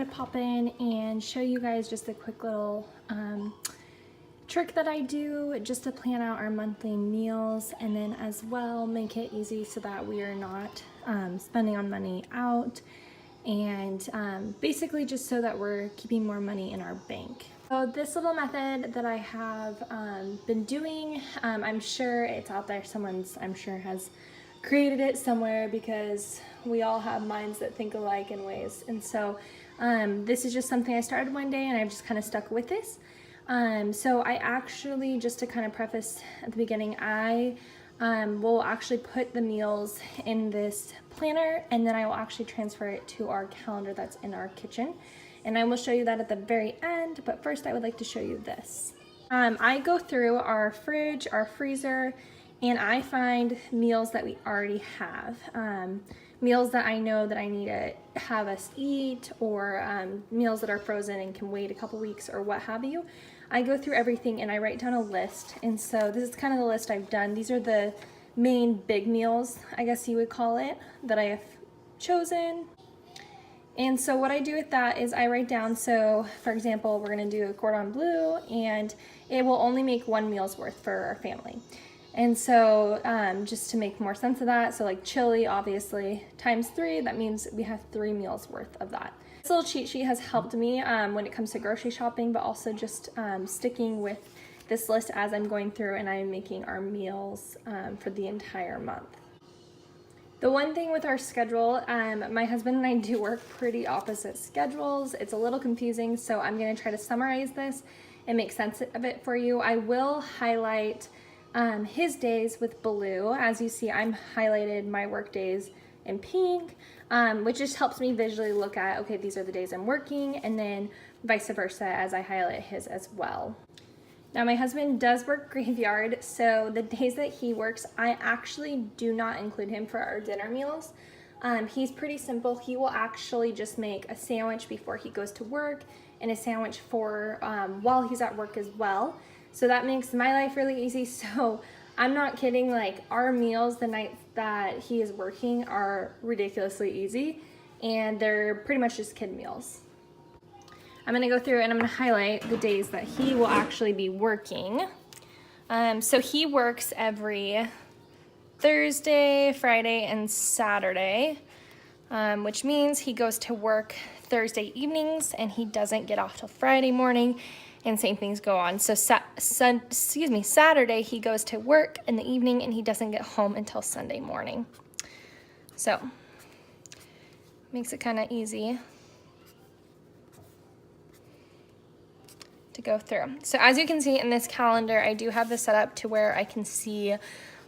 to pop in and show you guys just a quick little trick that I do just to plan out our monthly meals, and then as well make it easy so that we are not spending on money out, and basically just so that we're keeping more money in our bank. So this little method that I have been doing, I'm sure it's out there, I'm sure has created it somewhere, because we all have minds that think alike in ways. And so this is just something I started one day and I've just kind of stuck with this. So I actually, just to kind of preface at the beginning, I will actually put the meals in this planner, and then I will actually transfer it to our calendar that's in our kitchen. And I will show you that at the very end, but first I would like to show you this. I go through our fridge, our freezer, and I find meals that we already have. Meals that I know that I need to have us eat, or meals that are frozen and can wait a couple weeks or what have you. I go through everything and I write down a list, and so this is kind of the list I've done. These are the main big meals, I guess you would call it, that I have chosen. And so what I do with that is I write down, so for example, we're gonna do a cordon bleu, and it will only make one meal's worth for our family. And so just to make more sense of that, so like chili, obviously, times 3, that means we have 3 meals worth of that. This little cheat sheet has helped me when it comes to grocery shopping, but also just sticking with this list as I'm going through and I'm making our meals for the entire month. The one thing with our schedule, my husband and I do work pretty opposite schedules. It's a little confusing, so I'm gonna try to summarize this and make sense of it for you. I will highlight his days with blue. As you see, I'm highlighted my work days in pink, which just helps me visually look at, okay, these are the days I'm working, and then vice versa as I highlight his as well. Now my husband does work graveyard, so the days that he works, I actually do not include him for our dinner meals. He's pretty simple. He will actually just make a sandwich before he goes to work, and a sandwich for while he's at work as well. So that makes my life really easy. So I'm not kidding, like our meals the night that he is working are ridiculously easy, and they're pretty much just kid meals. I'm gonna go through and I'm gonna highlight the days that he will actually be working. So he works every Thursday, Friday, and Saturday, which means he goes to work Thursday evenings and he doesn't get off till Friday morning, and same things go on. So Saturday he goes to work in the evening and he doesn't get home until Sunday morning. So makes it kind of easy to go through. So as you can see in this calendar, I do have this set up to where I can see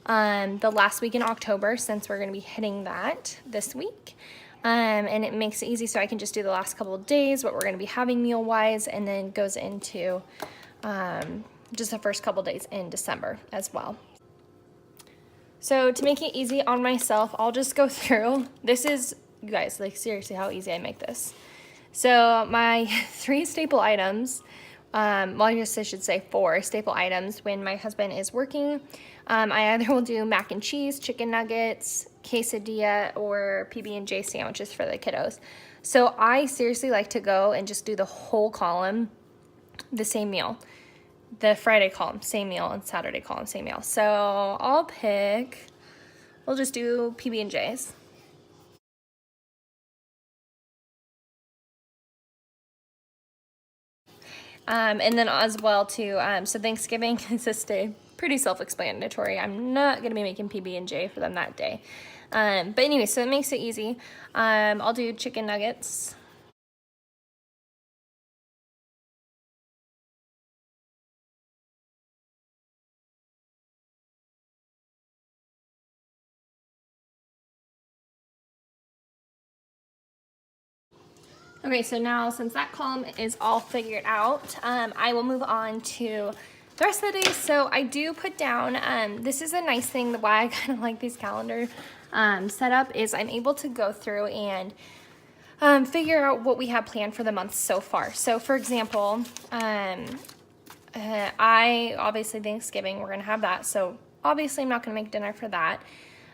the last week in October, since we're going to be hitting that this week. And it makes it easy, so I can just do the last couple of days, what we're going to be having meal wise, and then goes into just the first couple days in December as well. So to make it easy on myself, I'll just go through. This is, you guys, like seriously how easy I make this. So my 3 staple items, well, I guess I should say 4 staple items when my husband is working. I either will do mac and cheese, chicken nuggets, quesadilla, or PB&J sandwiches for the kiddos. So I seriously like to go and just do the whole column, the same meal. The Friday column, same meal, and Saturday column, same meal. So we'll just do PB&Js. And then as well too, so Thanksgiving is this day, pretty self-explanatory. I'm not gonna be making PB&J for them that day. But anyway, so it makes it easy. I'll do chicken nuggets. Okay, so now since that column is all figured out, I will move on to the rest of the day. So I do put down, this is a nice thing, why I kind of like these calendar setup is I'm able to go through and figure out what we have planned for the month so far. So for example, obviously Thanksgiving, we're gonna have that. So obviously I'm not gonna make dinner for that.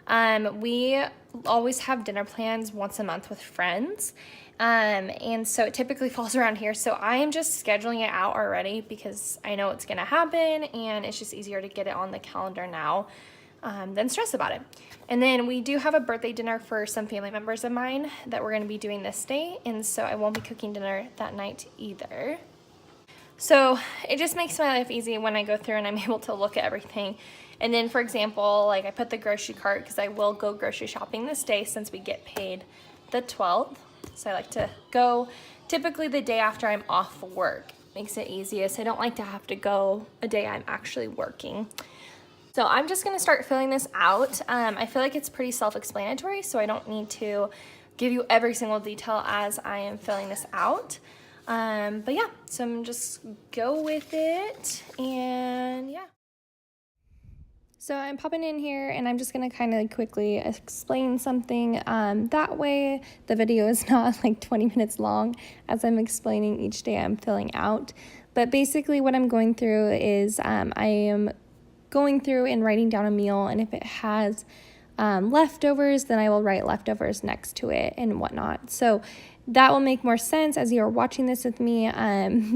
We always have dinner plans once a month with friends. And so it typically falls around here. So I am just scheduling it out already because I know it's going to happen, and it's just easier to get it on the calendar now than stress about it. And then we do have a birthday dinner for some family members of mine that we're going to be doing this day. And so I won't be cooking dinner that night either. So it just makes my life easy when I go through and I'm able to look at everything. And then, for example, like I put the grocery cart because I will go grocery shopping this day since we get paid the 12th. So I like to go typically the day after I'm off work. Makes it easiest. I don't like to have to go a day I'm actually working. So I'm just going to start filling this out. I feel like it's pretty self-explanatory, so I don't need to give you every single detail as I am filling this out. But yeah, so I'm just go with it, and yeah. So I'm popping in here, and I'm just going to kind of quickly explain something. That way the video is not like 20 minutes long as I'm explaining each day I'm filling out. But basically what I'm going through is I am going through and writing down a meal, and if it has leftovers, then I will write leftovers next to it and whatnot. So that will make more sense as you're watching this with me,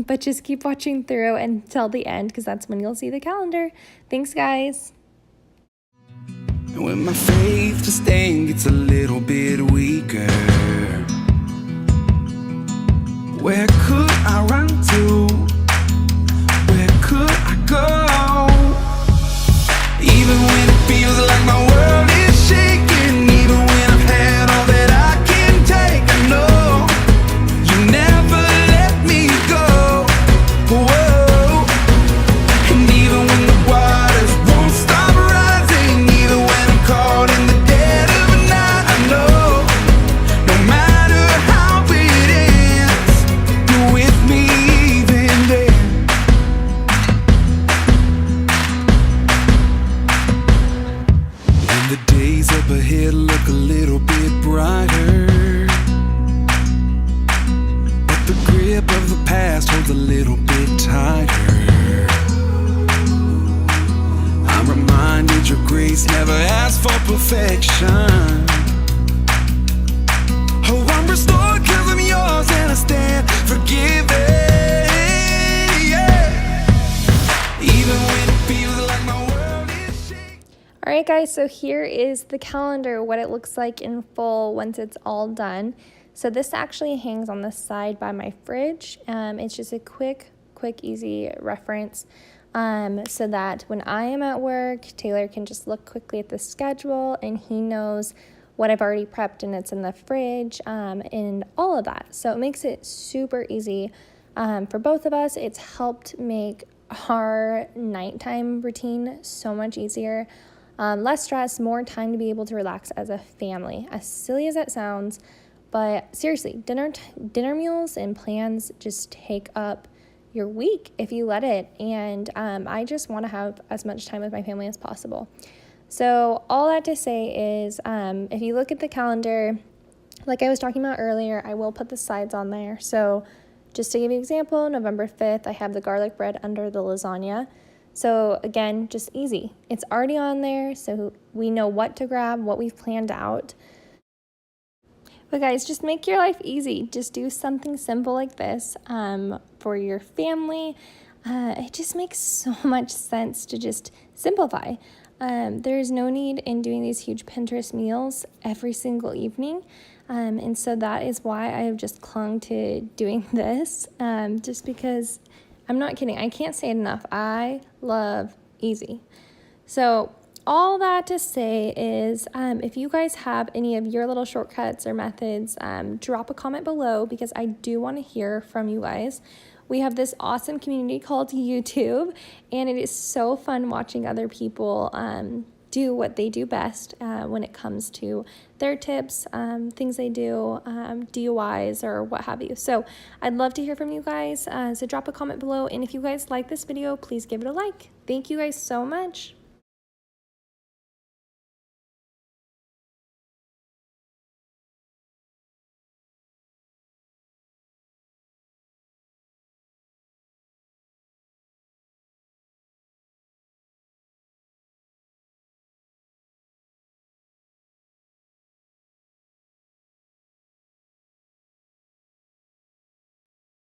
but just keep watching through until the end because that's when you'll see the calendar. Thanks, guys. And when my faith to stand gets a little bit weaker, where could I run to? Where could I go? Even when it feels like my world is shaking, even when I've had all that I can take, I know you never let me go. Whoa. And even when the waters won't stop rising, even when I'm caught in the dead of the night, I know no matter how it ends, you're with me even then. When the days up ahead look a little bit brighter, but the grip of the past holds a little bit tighter, I'm reminded your grace never asked for perfection. Oh, I'm restored 'cause I'm yours and I stand forgiven, yeah. Even when it feels like my world is shaking. All right, guys, so here is the calendar, what it looks like in full once it's all done. So this actually hangs on the side by my fridge. It's just a quick, easy reference so that when I am at work, Taylor can just look quickly at the schedule and he knows what I've already prepped and it's in the fridge and all of that. So it makes it super easy for both of us. It's helped make our nighttime routine so much easier. Less stress, more time to be able to relax as a family. As silly as that sounds, but seriously, dinner meals and plans just take up your week if you let it. And I just want to have as much time with my family as possible. So all that to say is if you look at the calendar, like I was talking about earlier, I will put the sides on there. So just to give you an example, November 5th, I have the garlic bread under the lasagna. So again, just easy. It's already on there, so we know what to grab, what we've planned out. But guys, just make your life easy. Just do something simple like this for your family. It just makes so much sense to just simplify. There's no need in doing these huge Pinterest meals every single evening. And so that is why I have just clung to doing this, just because I'm not kidding. I can't say it enough. I love easy. So all that to say is if you guys have any of your little shortcuts or methods, drop a comment below because I do want to hear from you guys. We have this awesome community called YouTube, and it is so fun watching other people do what they do best when it comes to their tips, things they do, DIYs or what have you. So I'd love to hear from you guys. So drop a comment below, and if you guys like this video, please give it a like. Thank you guys so much.